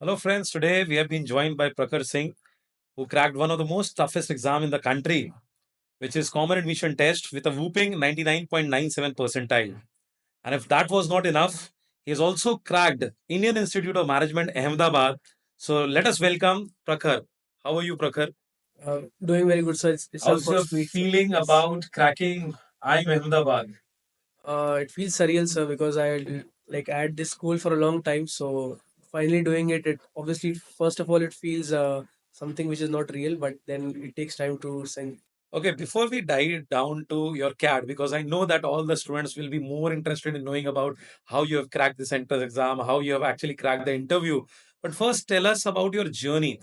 Hello, friends. Today we have been joined by Prakhar Singh, who cracked one of the most toughest exam in the country, which is Common Admission Test with a whooping 99.97 percentile. And if that was not enough, he has also cracked Indian Institute of Management, Ahmedabad. So let us welcome Prakhar. How are you, Prakhar? Doing very good, sir. It's our How's your first week. feeling about cracking IIM Ahmedabad? It feels surreal, sir, because I had this school for a long time. So finally doing it, it obviously first of all it feels something which is not real, but then it takes time to sink. Okay, before we dive down to your CAT, because I know that all the students will be more interested in knowing about how you have cracked this entrance exam, how you have actually cracked the interview. But first, tell us about your journey.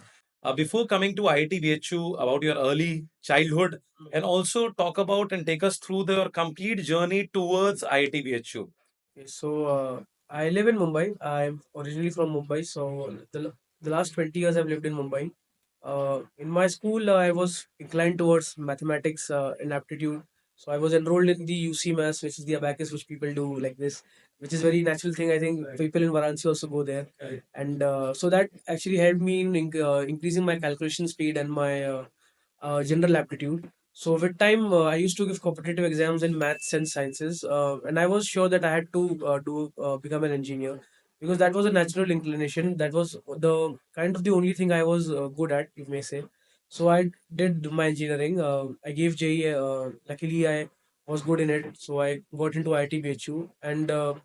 Before coming to IIT BHU, about your early childhood, and also talk about and take us through your complete journey towards IIT BHU. Okay, so I live in Mumbai. I'm originally from Mumbai. So the last 20 years I've lived in Mumbai. In my school, I was inclined towards mathematics and aptitude. So I was enrolled in the UC Maths, which is the abacus, which people do like this, which is very natural thing. I think people in Varanasi also go there, and so that actually helped me in increasing my calculation speed and my general aptitude. So with time, I used to give competitive exams in maths and sciences, and I was sure that I had to do become an engineer because that was a natural inclination. That was the kind of the only thing I was good at, you may say. So I did my engineering. I gave JEE. Luckily, I was good in it, so I got into IIT BHU, and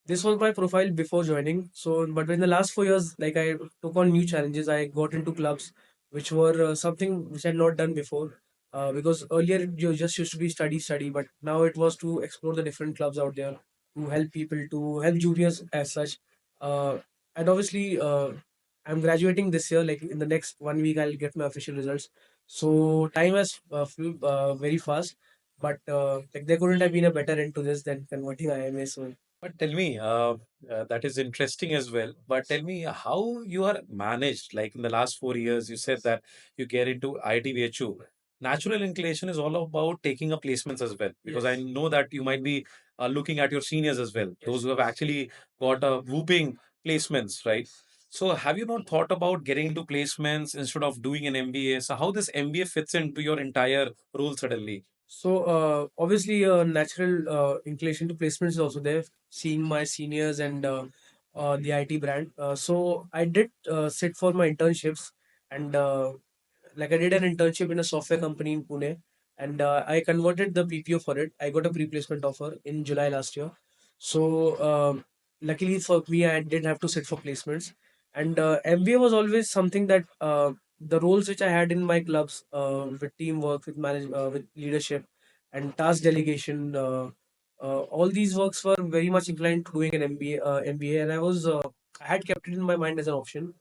this was my profile before joining. So, but in the last 4 years, like I took on new challenges. I got into clubs, which were something which I had not done before. Because earlier you just used to be study, study, but now it was to explore the different clubs out there, to help people, to help juniors as such. Uh, and obviously, I'm graduating this year. Like in the next 1 week, I'll get my official results. So time has flew very fast, but like there couldn't have been a better end to this than converting IMA. So But tell me, that is interesting as well. But tell me how you are managed. Like in the last 4 years, you said that you get into ITBHU. Natural inclination is all about taking up placements as well. Because I yes. know that you might be looking at your seniors as well, those Yes. who have actually got a whooping placements, right? So have you not thought about getting into placements instead of doing an MBA? So how this MBA fits into your entire role suddenly? So obviously, a natural inclination to placements is also there. Seeing my seniors and the IT brand, so I did sit for my internships, and like I did an internship in a software company in Pune, and I converted the PPO for it. I got a pre-placement offer in July last year. So luckily for me, I did have to sit for placements, and MBA was always something that the roles which I had in my clubs, with teamwork, with with leadership, and task delegation. All these works were very much inclined to doing an MBA, and I had kept it in my mind as an option.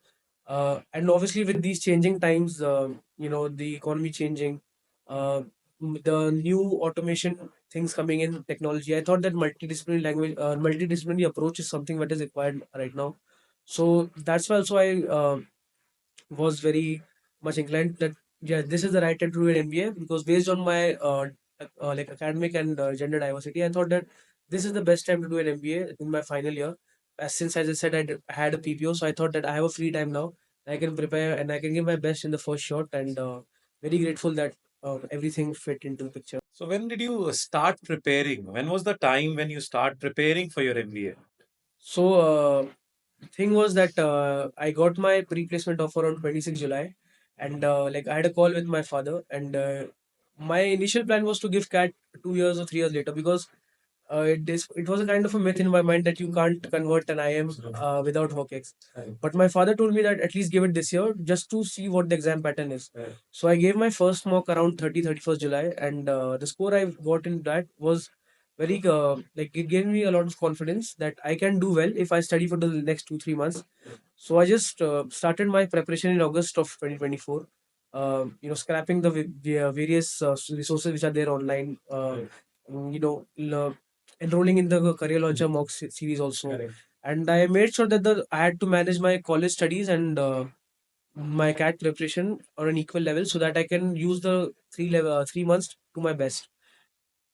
And obviously, with these changing times, the economy changing, the new automation things coming in technology, I thought that multidisciplinary approach is something that is required right now. So that's why also I was very much inclined that yeah, this is the right time to do an MBA because based on my like academic and gender diversity, I thought that this is the best time to do an MBA in my final year. As I said, I had a PPO, so I thought that I have a free time now. I can prepare and I can give my best in the first shot, and very grateful that everything fit into the picture. So when did you start preparing? When was the time when you start preparing for your MBA? So thing was that I got my pre-placement offer on 26 July, and like I had a call with my father, and my initial plan was to give CAT 2 years or 3 years later because it was a kind of a myth in my mind that you can't convert an IM without HOCX. But my father told me that at least give it this year just to see what the exam pattern is. So I gave my first mock around 31st July, and the score I got in that was very like it gave me a lot of confidence that I can do well if I study for the next 2 3 months. So I just started my preparation in August of 2024. Scrapping the various resources which are there online. Enrolling in the career launcher series also. Correct. And I made sure that I had to manage my college studies and my CAT preparation on an equal level so that I can use the 3 months to my best.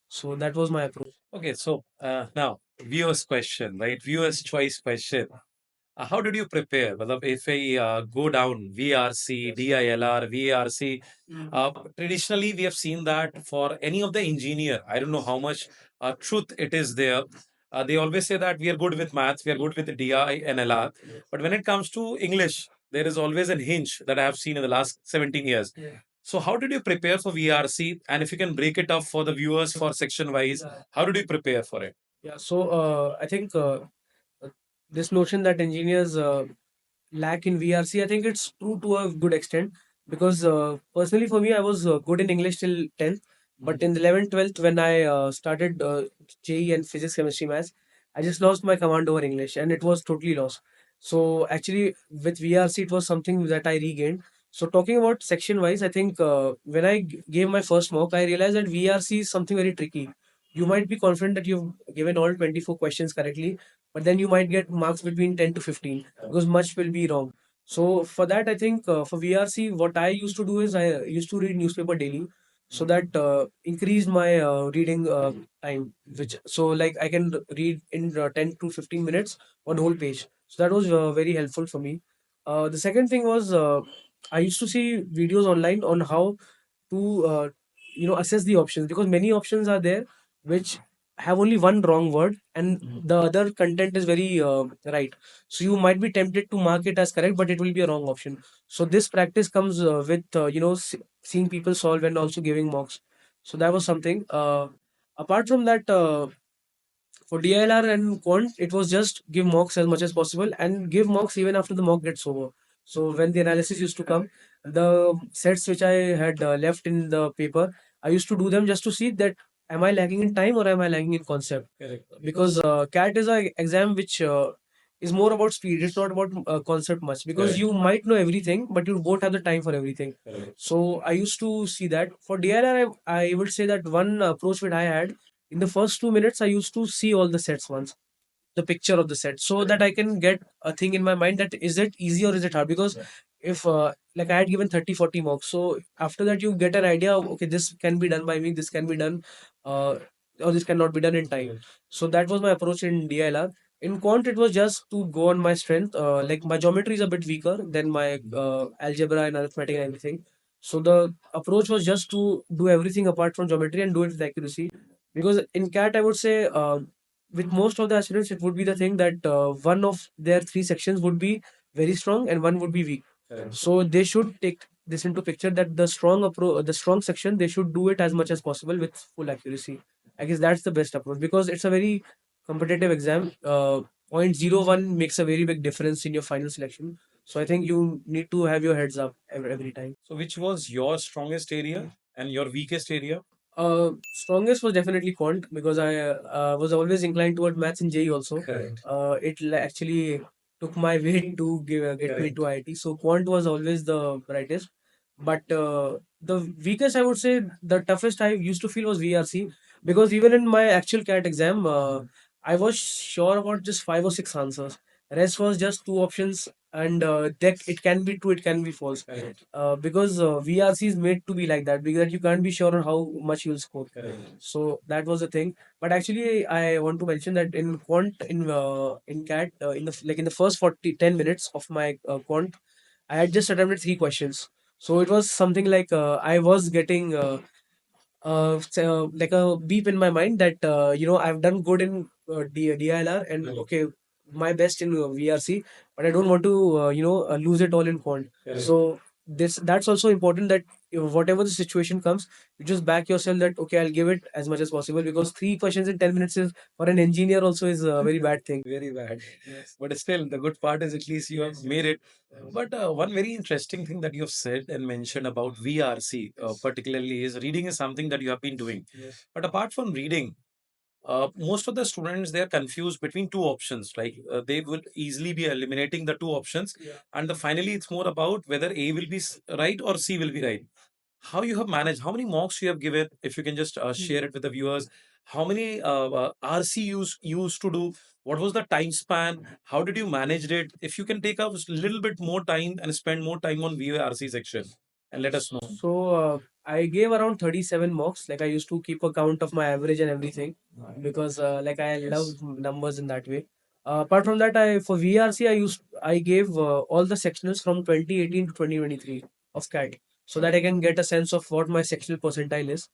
So that was my approach. Okay, so now viewers' question, right? Viewers' choice question. How did you prepare? Matlab, if I go down VRC, DILR, VARC, traditionally we have seen that for any of the engineer, I don't know how much truth it is there. They always say that we are good with maths, we are good with the DI and LR. But when it comes to English, there is always a hinge that I have seen in the last 17 years. So, how did you prepare for VRC? And if you can break it up for the viewers for section wise, how did you prepare for it? Yeah, so I think uh, this notion that engineers lack in VRC, I think it's true to a good extent because personally for me, I was good in English till 10th, but in the 11th, 12th, when I started JE and physics, chemistry, maths, I just lost my command over English and it was totally lost. So actually, with VRC, it was something that I regained. So talking about section wise, I think when I gave my first mock, I realized that VRC is something very tricky. You might be confident that you've given all 24 questions correctly, but then you might get marks between 10 to 15 because much will be wrong. So for that, I think for VRC, what I used to do is I used to read newspaper daily, so that increased my reading time. Which so like I can read in 10 to 15 minutes one whole page. So that was very helpful for me. The second thing was I used to see videos online on how to assess the options because many options are there which have only one wrong word and the other content is very right, so you might be tempted to mark it as correct but it will be a wrong option. So this practice comes with seeing people solve and also giving mocks. So that was something apart from that. For DLR and quant, it was just give mocks as much as possible and give mocks even after the mock gets over. So when the analysis used to come, the sets which I had left in the paper, I used to do them just to see that am I lagging in time or am I lagging in concept? Correct. Because CAT is a exam which is more about speed. It's not about concept much because Correct. you might know everything, but you won't have the time for everything. Correct. So I used to see that. For DLR, I would say that one approach which I had in the first 2 minutes I used to see all the sets once, the picture of the set, so that I can get a thing in my mind that is it easy or is it hard. Because if like I had given 30, 40 marks, so after that you get an idea of, okay, this can be done by me, this can be done uh, or this cannot be done in time. So that was my approach in DILR. In quant it was just to go on my strength, like my geometry is a bit weaker than my algebra and arithmetic and everything. So the approach was just to do everything apart from geometry and do it with accuracy. Because in CAT I would say with most of the aspirants, it would be the thing that one of their three sections would be very strong and one would be weak. Correct. So they should take this into picture that the strong section, they should do it as much as possible with full accuracy. I guess that's the best approach because it's a very competitive exam. Point zero 0.01 makes a very big difference in your final selection. So I think you need to have your heads up every time. So, which was your strongest area and your weakest area? Strongest was definitely quant because I was always inclined toward maths in JE also. Correct. Actually took my weight to get me to IIT. So quant was always the brightest. But the weakest, I would say, the toughest I used to feel was VRC because even in my actual CAT exam, I was sure about just five or six answers. Rest was just two options, and that it can be true, it can be false. Correct. Because VRC is made to be like that because you can't be sure on how much you'll score. Correct. So that was the thing. But actually, I want to mention that in quant in CAT in the first 10 minutes of my quant, I had just attempted three questions. So it was something like I was getting like a beep in my mind that I've done good in DILR and okay, my best in VRC, but I don't want to lose it all in quant. Correct. So that's also important that whatever the situation comes, you just back yourself that okay, I'll give it as much as possible because three questions in 10 minutes is for an engineer also is a very bad thing. Very bad. Yes. But still, the good part is at least you have made it. But one very interesting thing that you have said and mentioned about VRC, particularly, is reading is something that you have been doing. Yes. But apart from reading, most of the students they are confused between two options. Like they will easily be eliminating the two options, Yeah. and finally it's more about whether A will be right or C will be right. How you have managed? How many mocks you have given? If you can just share it with the viewers. How many RC used to do? What was the time span? How did you manage it? If you can take a little bit more time and spend more time on VRC section, and let us know. So I gave around 37 mocks. Like I used to keep a count of my average and everything because like I love numbers in that way. Apart from that, I for VRC I gave all the sectionals from 2018 to 2023 of CAT, so that I can get a sense of what my sectional percentile is.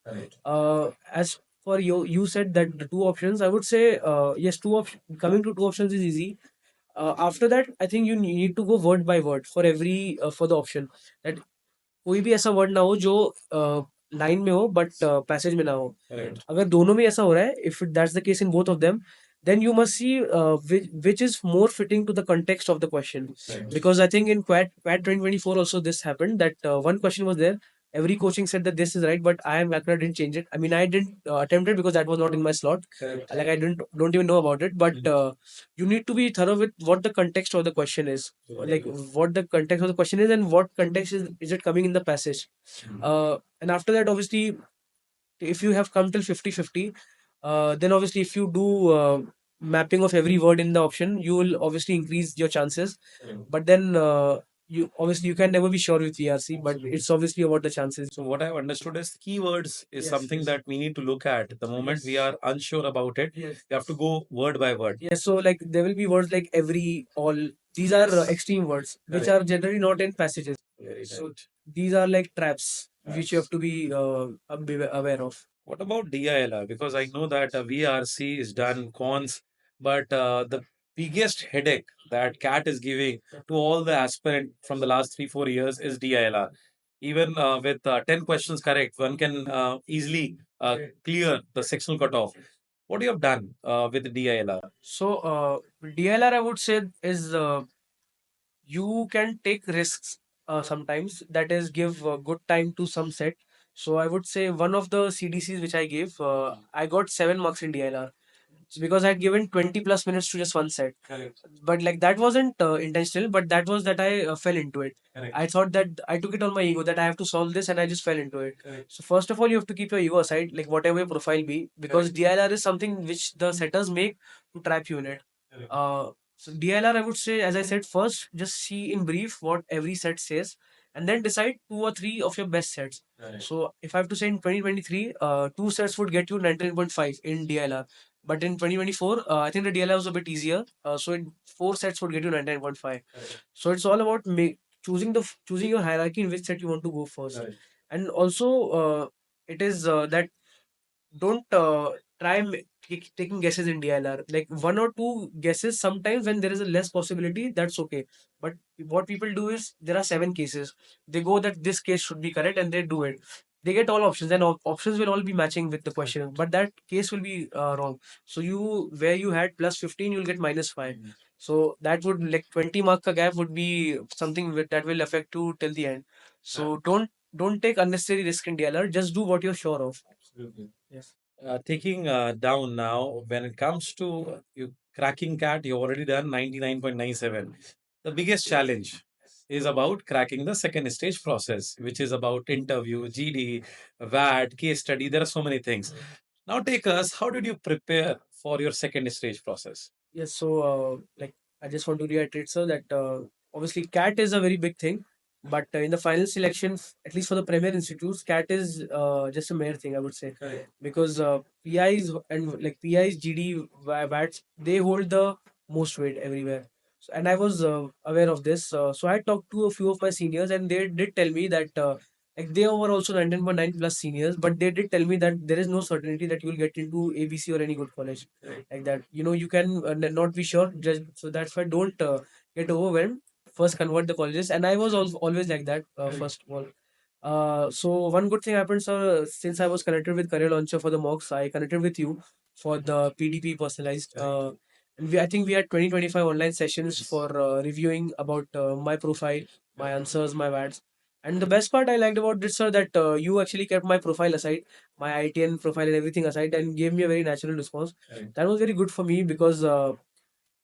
As for you said that the two options. I would say yes, two options. Coming to two options is easy. After that, I think you need to go word by word for every for the option. That कोई भी ऐसा word ना हो जो line में हो but passage में ना हो. Correct. अगर दोनों में ऐसा हो रहा है, if that's the case in both of them, then you must see which is more fitting to the context of the question. Right. Because I think in Quad 2024 also this happened, that one question was there. Every coaching said that this is right, but I am Vakra didn't change it. I mean, I didn't attempt it because that was not in my slot. Correct. Like I don't even know about it. But you need to be thorough with what the context of the question is, like what the context of the question is, and what context is it coming in the passage. And after that, obviously, if you have come till 50-50, then obviously if you do mapping of every word in the option, you will obviously increase your chances. But then you can never be sure with VRC, but it's obviously about the chances. So what I've understood is keywords is something Yes. that we need to look at. The moment we Yes. are unsure about it, Yes. you have to go word by word. Yes, so like there will be words like every, all. These are extreme words, which are generally not in passages. Very So right. these are like traps, which you have to be aware of. What about DILR? Because I know that VRC is done cons, but the biggest headache that CAT is giving to all the aspirant from the last 3-4 years is DILR. Even with 10 questions correct, one can easily clear the sectional cutoff. What you have done with DILR? So DLR, I would say, is you can take risks sometimes. That is, give good time to some set. So I would say one of the CDCs which I gave, I got 7 marks in DLR. It's because I had given 20 plus minutes to just one set. Correct. But like that wasn't intentional, but that was that I fell into it. Correct. I thought that I took it on my ego that I have to solve this, and I just fell into it. Correct. So first of all, you have to keep your ego aside, like whatever your profile be, because correct, DLR is something which the setters make to trap you in it. Correct. So DLR, I would say, as I said, first just see in brief what every set says, and then decide two or three of your best sets. Right. So if I have to say in 2023, two sets would get you 99.5 in DLR. But in 2024, I think the DLR was a bit easier. So in four sets would get you 99.5. Right. So it's all about choosing your hierarchy in which set you want to go first. Right. And also, it is that don't try taking guesses in DLR. Like one or two guesses, sometimes when there is a less possibility, that's okay. But what people do is there are 7 cases. They go that this case should be correct and they do it. They get all options, and options will all be matching with the question, but that case will be wrong. So you, where you had plus 15, you'll get minus 5. So that would, like, 20 mark ka gap would be something that will affect you till the end. So don't take unnecessary risk in DLR. Just do what you're sure of. Absolutely. Yes. Taking down now, when it comes to you cracking CAT, you've already done 99.97. The biggest challenge is about cracking the second stage process, which is about interview, GD, VAT, case study. There are so many things. Now, take us, how did you prepare for your second stage process? Yes, so like I just want to reiterate, sir, that obviously CAT is a very big thing, but in the final selection, at least for the Premier Institutes, CAT is just a mere thing, I would say. Correct. Because PIs and like PIs, GD, VATs, they hold the most weight everywhere. So, and I was aware of this. So I talked to a few of my seniors, and they did tell me that like they were also 19.9 plus seniors, but they did tell me that there is no certainty that you will get into ABC or any good college. Right. Like that. You can not be sure. Just so that's why don't get overwhelmed. First convert the colleges, and I was always like that. First of all. So one good thing happened, sir. Since I was connected with Career Launcher for the mocks, I connected with you for the PDP personalized. And I think we had 2025 online sessions for reviewing about my profile, my answers, my VADs. And the best part I liked about this, sir, that you actually kept my profile aside, my ITN profile and everything aside, and gave me a very natural response. Right. That was very good for me because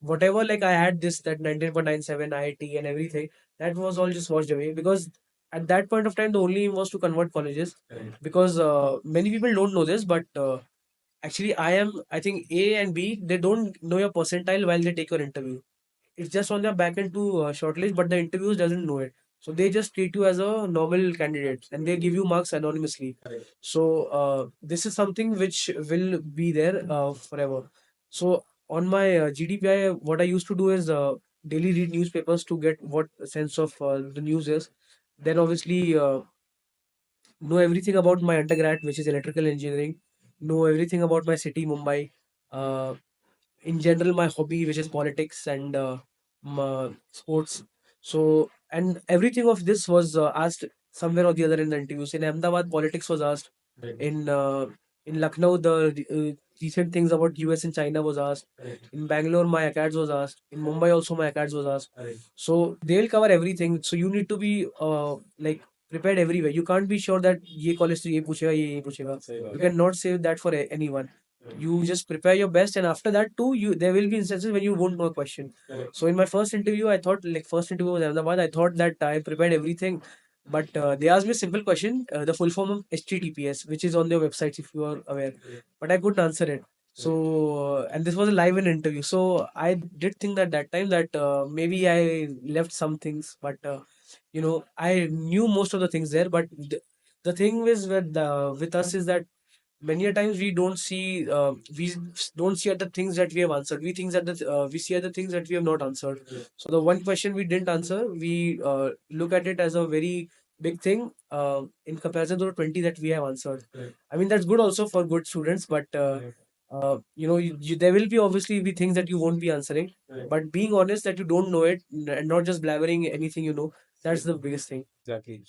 whatever, like I had this, that 19.97 IIT and everything, that was all just washed away because at that point of time the only aim was to convert colleges. Right. Because many people don't know this, but actually I think A and B, they don't know your percentile while they take your interview. It's just on their back end to shortlist, but the interviews doesn't know it. So they just treat you as a normal candidate and they give you marks anonymously. So this is something which will be there forever. So on my GDPI, what I used to do is daily read newspapers to get what sense of the news is. Then obviously know everything about my undergrad, which is electrical engineering. Know everything about my city, Mumbai. Uh, in general, my hobby, which is politics and sports. So, and everything of this was asked somewhere or the other in the interviews. In Ahmedabad, politics was asked. In Lucknow, the recent things about US and China was asked. In Bangalore, my acads was asked. In Mumbai, also my acads was asked. So they'll cover everything. So you need to be like prepared everywhere. You can't be sure that ये college से ये पूछेगा ये पूछेगा. You cannot say that for anyone. You just prepare your best, and after that too, you there will be instances when you won't know a question. So in my first interview, I thought like first interview was Ahmedabad. I thought that I prepared everything, but they asked me a simple question, the full form of HTTPS, which is on their websites if you are aware. But I couldn't answer it. So and this was a live in interview. So I did think that that time that maybe I left some things, but I knew most of the things there. But the thing is with us is that many a times we don't see at the things that we have answered. We think that we see at the things that we have not answered. So the one question we didn't answer, we look at it as a very big thing in comparison to the 20 that we have answered. I mean, that's good also for good students, but there will be obviously be things that you won't be answering. But being honest that you don't know it and not just blabbering anything that's the biggest thing. Exactly.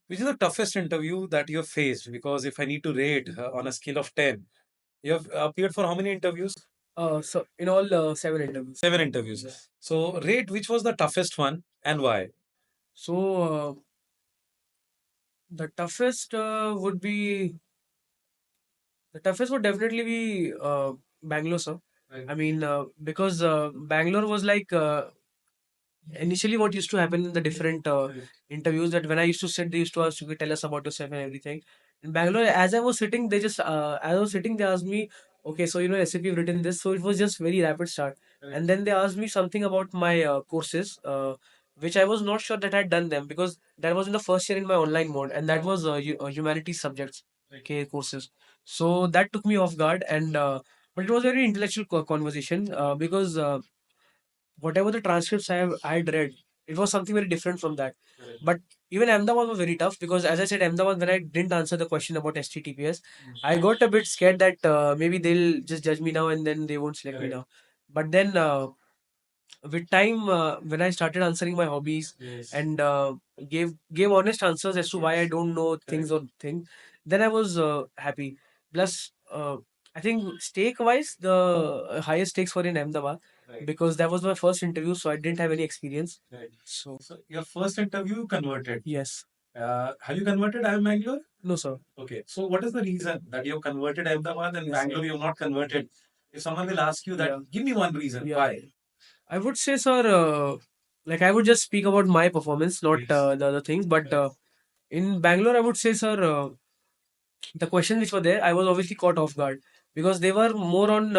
Which is the toughest interview that you have faced? Because if I need to rate on a scale of 10, you have appeared for how many interviews? So in all 7 interviews. 7 interviews. So, rate which was the toughest one and why? So the toughest would definitely be Bangalore, sir. I mean, because Bangalore was like initially what used to happen in the different interviews that when I used to sit, they used to ask, you tell us about yourself and everything. In Bangalore, as I was sitting, as I was sitting, they asked me, okay, so SAP you've written this, so it was just very rapid start. And then they asked me something about my courses, which I was not sure that I had done them because that was in the first year in my online mode, and that was humanities subjects, okay, courses. So that took me off guard, and but it was a very intellectual conversation because whatever the transcripts I had read, it was something very different from that. But even Ahmedabad was very tough because, as I said, Ahmedabad, when I didn't answer the question about HTTPS, I got a bit scared that maybe they'll just judge me now and then they won't select me now. But then with time, when I started answering my hobbies and gave honest answers as to why I don't know things or things, then I was happy. Plus, I think stake wise, the highest stakes were in Ahmedabad because that was my first interview, so I didn't have any experience. So So, your first interview converted. yes, Have you converted IIM Bangalore? no sir. Okay. So, what is the reason that you have converted Ahmedabad and Bangalore you have not converted? If someone will ask you that, Yeah. give me one reason Yeah. why. I would say, sir, like I would just speak about my performance, not the other things. But in Bangalore, I would say, sir, the questions which were there, I was obviously caught off guard because they were more on,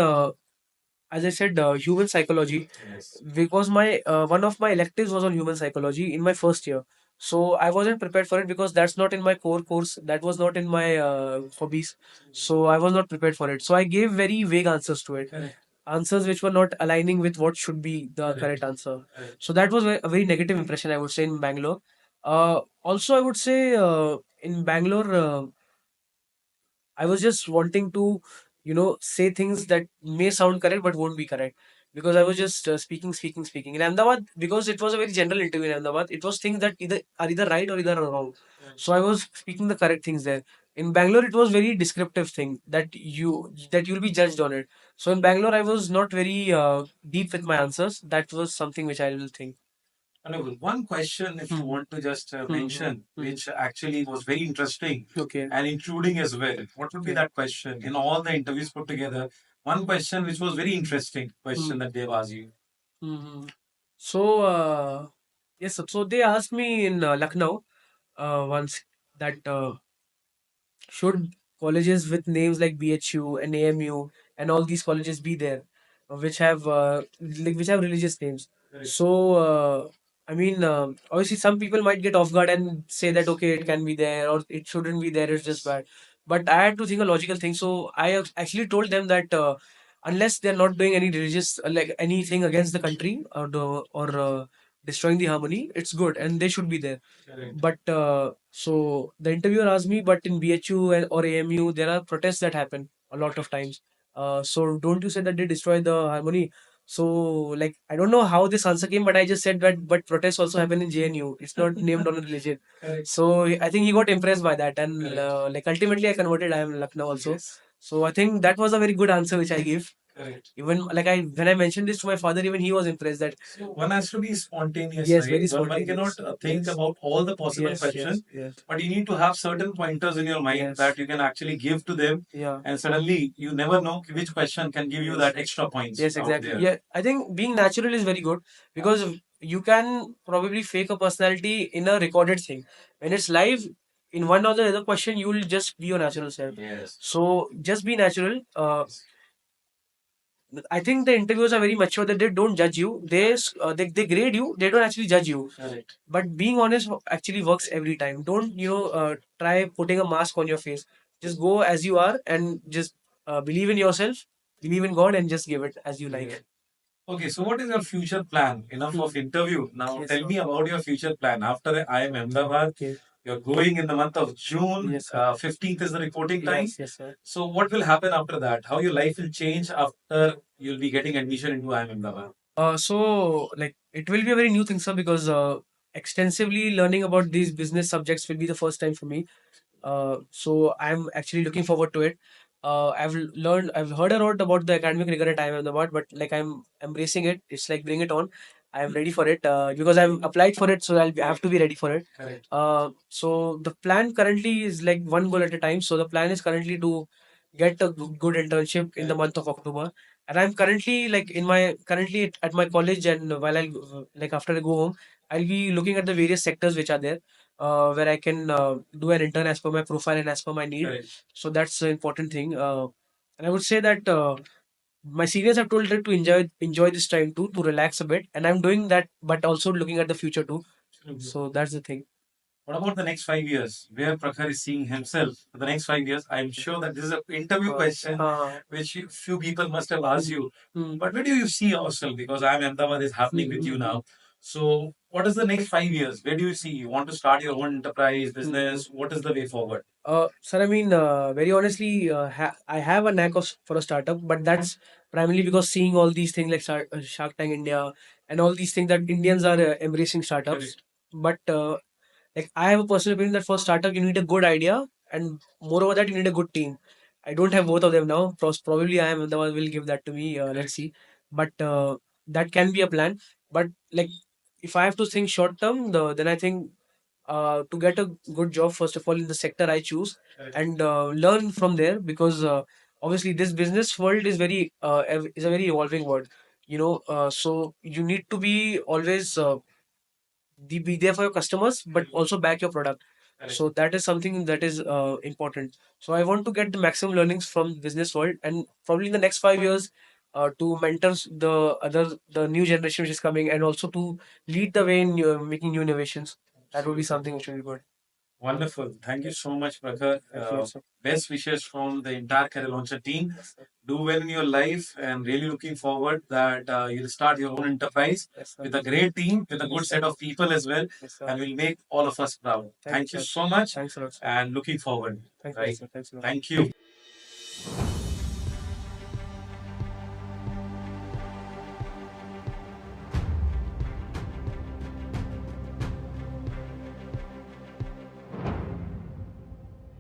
as I said, human psychology. Yes. Because my one of my electives was on human psychology in my first year. So I wasn't prepared for it because that's not in my core course. That was not in my hobbies. So I was not prepared for it. So I gave very vague answers to it. Correct. Answers which were not aligning with what should be the correct answer. So that was a very negative impression, I would say, in Bangalore. Also, I would say in Bangalore, I was just wanting to, say things that may sound correct but won't be correct because I was just speaking. In Ahmedabad, because it was a very general interview in Ahmedabad, it was things that either right or either wrong. So I was speaking the correct things there. In Bangalore, it was very descriptive thing that you'll be judged on it. So in Bangalore, I was not very deep with my answers. That was something which I will think. Honorable, one question, if you want to just mention, which actually was very interesting Okay. and including as well, what would be that question in all the interviews put together? One question which was very interesting question that they've asked you. Mhm. So, yes, so they asked me in Lucknow once that should colleges with names like BHU and AMU and all these colleges be there, which have religious names. Correct. So, I mean, obviously, some people might get off guard and say that okay, it can be there or it shouldn't be there. It's just bad. But I had to think a logical thing. So I actually told them that. unless they're not doing any religious like anything against the country or destroying the harmony, it's good and they should be there. Correct. But so the interviewer asked me, but in BHU or AMU, there are protests that happen a lot of times. So don't you say that they destroy the harmony? So like I don't know how this answer came, but I just said that but protests also happen in JNU. It's not named on a religion. Correct. So I think he got impressed by that, and Correct. like ultimately I converted. I am in Lucknow also. Yes. So I think that was a very good answer which I gave. Correct. Even like I when I mentioned this to my father, even he was impressed that So one has to be spontaneous, yes, right? very One cannot spontaneous. think Yes, about all the possible yes, questions, yes, but you need to have certain pointers in your mind yes, that you can actually give to them, yeah. and suddenly you never know which question can give you that extra points Yes, out exactly. there. Yeah, I think being natural is very good because you can probably fake a personality in a recorded thing. When it's live, in one or the other question, you will just be your natural self. Yes. So just be natural. I think the interviews are very mature that they don't judge you. They grade you. They don't actually judge you. Correct. But being honest actually works every time. Don't try putting a mask on your face. Just go as you are and just believe in yourself, believe in God, and just give it as you like. Okay, so what is your future plan? Enough of interview. Now Yes, tell sir. me about your future plan. After I am Ahmedabad, Okay. you're going in the month of June. Yes, sir. 15th is the reporting time. Yes, yes, sir. So what will happen after that? How your life will change after you'll be getting admission into IIM Ahmedabad? So like it will be a very new thing, sir, because extensively learning about these business subjects will be the first time for me. So I'm actually looking forward to it. I've heard a lot about the academic rigor at IIM Ahmedabad, but like I'm embracing it. It's like bring it on. I'm ready for it because I've applied for it, so I have to be ready for it. Correct. So the plan currently is like one goal at a time. So the plan is currently to get a good internship in the month of October. And I'm currently like in my currently at my college, and while I like after I go home, I'll be looking at the various sectors which are there, where I can do an intern as per my profile and as per my need. Correct. So that's the important thing. And I would say that my seniors have told that to enjoy this time too, to relax a bit, and I'm doing that, but also looking at the future too. So that's the thing. What about the next 5 years? Where Prakhar is seeing himself for the next 5 years? I'm sure that this is an interview question which few people must have asked you. Hmm. But where do you see yourself? Because I'm Ahmedabad is happening with you now. So what is the next 5 years? Where do you see? You want to start your own enterprise, business? What is the way forward? Sir, I mean, very honestly, I have a knack for a startup, but that's primarily because seeing all these things like Shark Tank India and all these things that Indians are embracing startups. Correct. But like I have a personal opinion that for startup you need a good idea, and moreover that you need a good team. I don't have both of them now. Probably I am the one will give that to me. Let's see. But that can be a plan. But like if I have to think short term, then I think to get a good job first of all in the sector I choose Correct. and learn from there because obviously this business world is is a very evolving world. So you need to be always be there for your customers, but also back your product. Correct. So that is something that is important. So I want to get the maximum learnings from business world, and probably in the next 5 years, to mentor the new generation which is coming, and also to lead the way in making new innovations. That would be something which will be good. Wonderful. Thank you so much, Prakhar. Thank you, sir. Best wishes from the entire Career Launcher team. Yes, sir. Do well in your life and really looking forward that you'll start your own enterprise Yes, sir. with a great team, with a good Yes, set sir. of people as well, Yes, sir. and will make all of us proud. Thank Thank you, you sir. so much Thanks a lot, sir. and looking forward. Thank you, Right. sir. Thanks a lot. Thank you.